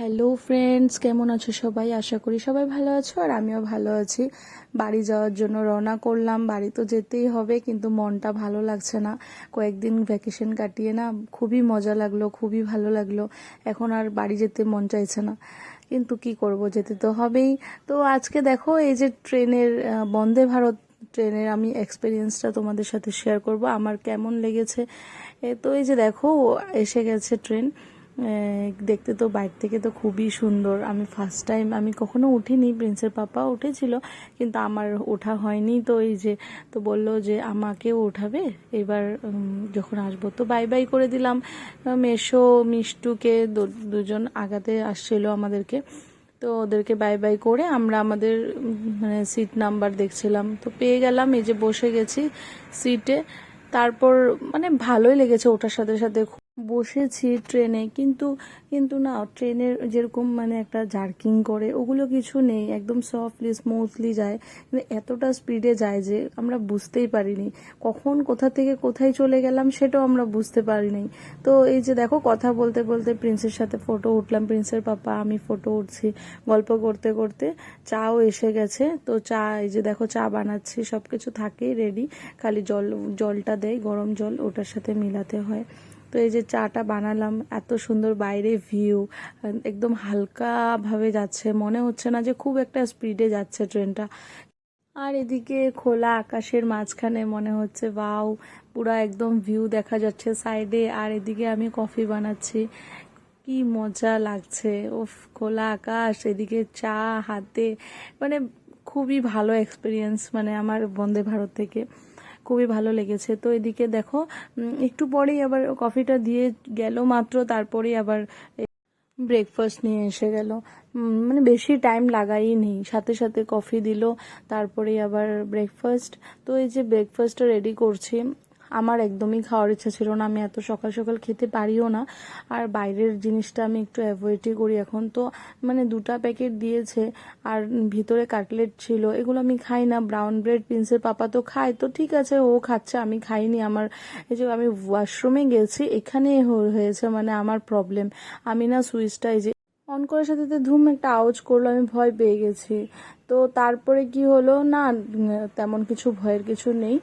Hello friends, কেমন আছো সবাই? আশা করি সবাই ভালো আছো আর আমিও ভালো আছি। বাড়ি যাওয়ার জন্য রওনা করলাম। বাড়ি তো যেতেই হবে, কিন্তু মনটা ভালো লাগছে না। কয়েকদিন ভ্যাকেশন কাটিয়ে না খুবই মজা লাগলো, খুবই ভালো লাগলো। এখন আর বাড়ি যেতে মন চাইছে না, কিন্তু কি করব, যেতে তো হবেই। তো আজকে দেখো, এই যে ট্রেনের বন্দে ভারত ট্রেনের আমি এক্সপিরিয়েন্সটা তোমাদের সাথে শেয়ার করব, আমার কেমন লেগেছে। তো এই যে দেখো, এসে গেছে ট্রেন। দেখতে তো বাইরে থেকে তো খুবই সুন্দর। আমি ফার্স্ট টাইম, আমি কখনো উঠিনি, প্রিন্সের পাপা উঠেছিল কিন্তু আমার ওঠা হয়নি। তো এই যে, তো বললো যে আমাকেও ওঠাবে এবার, যখন আসবো। তো বাই বাই করে দিলাম। মেশো মিষ্টুকে দুজন আগাতে আসছিল আমাদেরকে। তো ওদেরকে বাই বাই করে আমরা আমাদের মানে সিট নাম্বার দেখছিলাম, তো পেয়ে গেলাম। এই যে বসে গেছি সিটে। তারপর মানে ভালোই লেগেছে ওঠার সাথে সাথে। বসেছি ট্রেনে, কিন্তু কিন্তু না, ট্রেনের যেরকম মানে একটা জার্কিং করে ওগুলো কিছু নেই, একদম সফটলি স্মুথলি যায়। কিন্তু এতটা স্পিডে যায় যে আমরা বুঝতেই পারিনি কখন কোথা থেকে কোথায় চলে গেলাম, সেটাও আমরা বুঝতে পারিনি। তো এই যে দেখো, কথা বলতে বলতে প্রিন্সের সাথে ফটো উঠলাম, প্রিন্সের পাপা আমি ফটো উঠছি গল্প করতে করতে। চাও এসে গেছে, তো চা, এই যে দেখো চা বানাচ্ছি, সব কিছু থাকেই রেডি, খালি জলটা দেয়, গরম জল, ওটার সাথে মিলাতে হয়। তো এই যে চাটা বানালাম, এত সুন্দর বাইরে ভিউ, একদম হালকা ভাবে যাচ্ছে, মনে হচ্ছে না যে খুব একটা স্পিডে যাচ্ছে ট্রেনটা। আর এদিকে খোলা আকাশের মাঝখানে মনে হচ্ছে ওয়াও, পুরা একদম ভিউ দেখা যাচ্ছে সাইডে। আর এদিকে আমি কফি বানাচ্ছি, কি মজা লাগছে। উফ, খোলা আকাশ, এদিকে চা হাতে, মানে খুবই ভালো এক্সপিরিয়েন্স মানে আমার বন্দে ভারত থেকে। খুবই ভালো লেগেছে। তো এদিকে দেখো, একটু পরেই আবার কফিটা দিয়ে গেল মাত্র, তারপরেই আবার ব্রেকফাস্ট নিয়ে এসে গেল। মানে বেশি টাইম লাগাই নেই, সাথে সাথে কফি দিল, তারপরেই আবার ব্রেকফাস্ট। তো এই যে ব্রেকফাস্টটা রেডি করছি, আমার একদমই খাওয়ার ইচ্ছা ছিল না, আমি এত সকাল সকাল খেতে পারিও না। আর বাইরের জিনিসটা আমি একটু অ্যাভয়েডই করি এখন। তো মানে 2টা প্যাকেট দিয়েছে, আর ভিতরে কাটলেট ছিল, এগুলো আমি খাই না। ব্রাউন ব্রেড প্রিন্সের পাপা তো খায়, তো ঠিক আছে, ও খাচ্ছে, আমি খাইনি। আমার এই যে আমি ওয়াশরুমে গেছি, এখানে হয়েছে মানে আমার প্রবলেম। আমি না সুইচটা এই যে অন করার সাথে সাথে ধুম একটা আওয়াজ করলো, আমি ভয় পেয়ে গেছি। তো তারপরে কি হলো না, তেমন কিছু ভয়ের কিছু নেই।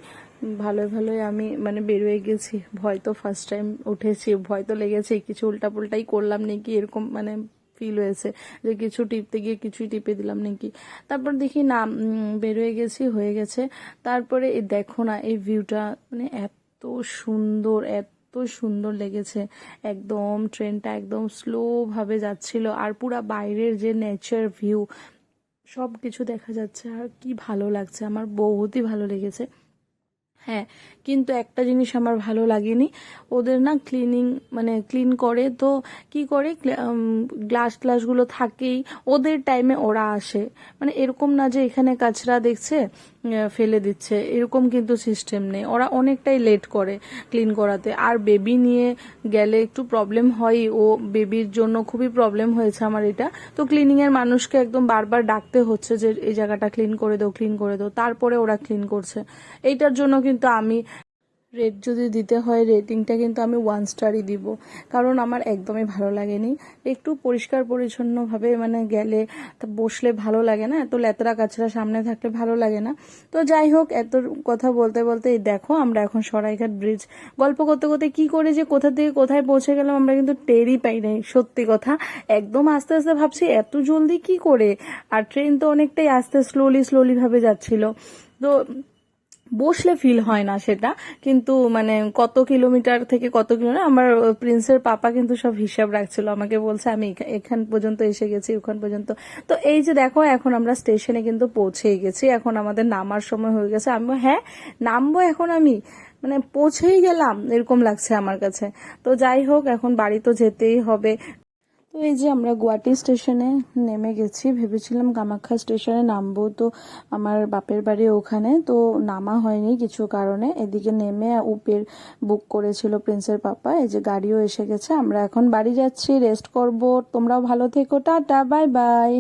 ভালোই ভালোই আমি মানে বেরোয় গেছি। ভয় তো ফার্স্ট টাইম উঠেছি, ভয় তো লেগেছে, কিছু উল্টাপুল্টাই করলাম নাকি এরকম মানে ফিল হয়েছে, যে কিছু টিপতে গিয়ে কিছুই টিপে দিলাম নাকি। তারপর দেখি না, বেরোয় গেছি, হয়ে গেছে। তারপরে এই দেখো না, এই ভিউটা মানে এত সুন্দর, এত সুন্দর লেগেছে। একদম ট্রেনটা একদম স্লো ভাবে যাচ্ছিল, আর পুরা বাইরের যে নেচার ভিউ সব কিছু দেখা যাচ্ছে, আর কি ভালো লাগছে, আমার বহুতই ভালো লেগেছে। হ্যাঁ, কিন্তু একটা জিনিস আমার ভালো লাগেনি, ওদের না ক্লিনিং মানে ক্লিন করে তো কি করে, গ্লাস গ্লাসগুলো থাকেই, ওদের টাইমে ওরা আসে। মানে এরকম না যে এখানে কাচরা দেখছে ফেলে দিচ্ছে, এরকম কিন্তু সিস্টেম নেই। ওরা অনেকটাই লেট করে ক্লিন করাতে। আর বেবি নিয়ে গেলে একটু প্রবলেম হয়, ও বেবির জন্য খুবই প্রবলেম হয়েছে আমার এটা। তো ক্লিনিং এর মানুষকে একদম বারবার ডাকতে হচ্ছে যে এই জায়গাটা ক্লিন করে দাও, ক্লিন করে দাও, তারপরে ওরা ক্লিন করছে। এইটার জন্য কিন্তু আমি রেট যদি দিতে হয়, রেটিংটা কিন্তু আমি 1 স্টারই দিব, কারণ আমার একদমই ভালো লাগেনি। একটু পরিষ্কার পরিচ্ছন্নভাবে মানে গেলে, তা বসলে ভালো লাগে না, এত লেতরা কাছড়া সামনে থাকলে ভালো লাগে না। তো যাই হোক, এত কথা বলতে বলতে এই দেখো, আমরা এখন সরাইঘাট ব্রিজ গল্প করতে করতে কি করে যে কোথা থেকে কোথায় পৌঁছে গেলাম আমরা কিন্তু টেরই পাই নাই, সত্যি কথা। একদম আস্তে আস্তে ভাবছি এত জলদি কি করে, আর ট্রেন তো অনেকটাই আস্তে স্লোলি স্লোলি ভাবে যাচ্ছিল। তো বসলে ফিল হয় না সেটা, কিন্তু মানে কত কিলোমিটার থেকে কত কিলোমিটার, আমার প্রিন্সের পাপা কিন্তু সব হিসাব রাখছিল, আমাকে বলছে আমি এখান পর্যন্ত এসে গেছি, ওখান পর্যন্ত। তো এই যে দেখো, এখন আমরা স্টেশনে কিন্তু পৌঁছেই গেছি, এখন আমাদের নামার সময় হয়ে গেছে। আমি হ্যাঁ, নামবো এখন আমি, মানে পৌঁছেই গেলাম এরকম লাগছে আমার কাছে। তো যাই হোক, এখন বাড়ি তো যেতেই হবে। তো এই যে আমরা গুয়াহাটি স্টেশনে নেমে গেছি, ভেবেছিলাম কামাখ্যা স্টেশনে নামবো, তো আমার বাপের বাড়ি ওখানে, তো নামা হয়নি কিছু কারণে। এদিকে নেমে উবের বুক করেছিল প্রিন্সের পাপা, এই যে গাড়িও এসে গেছে, আমরা এখন বাড়ি যাচ্ছি, রেস্ট করব। তোমরাও ভালো থেকো, টাটা, বাই বাই।